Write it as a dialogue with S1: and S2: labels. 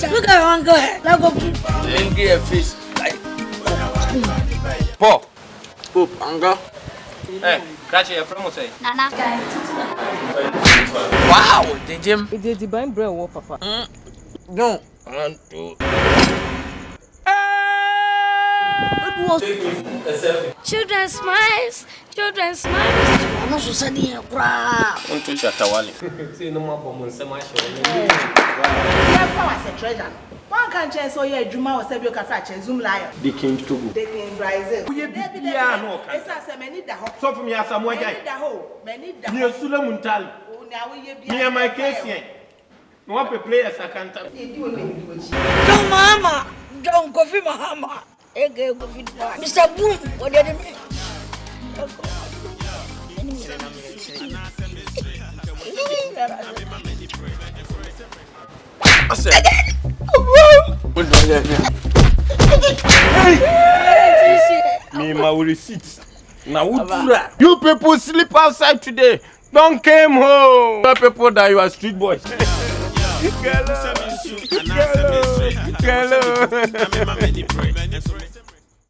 S1: Look at one guy. Now go.
S2: Then get a face. Paul. Poop, Anga.
S3: Hey, catch your promo say.
S4: Nana.
S2: Wow, the gym.
S5: It is divine bread, papa.
S2: No. 1, 2.
S4: Children smiles. Children smiles.
S1: I'm not so sad here. Wow.
S3: On to Shatawali.
S6: See no more bomb so much. One can change so yeah, Juma was a cafe, Zoom liar.
S7: The king Togo.
S6: They can rise.
S7: Yeah, no.
S6: It's a many the hope.
S7: So from here, someone
S6: Many the hope. Many the
S7: near Sulamuntal.
S6: now we
S7: Near my case here. No one players I can't.
S1: Don't mama. Don't go for mama. Mr. Boom. What did you mean?
S2: I said.
S7: Me, my receipts. Now, you people sleep outside today. Don't come home. You people that you are street boys. Hello.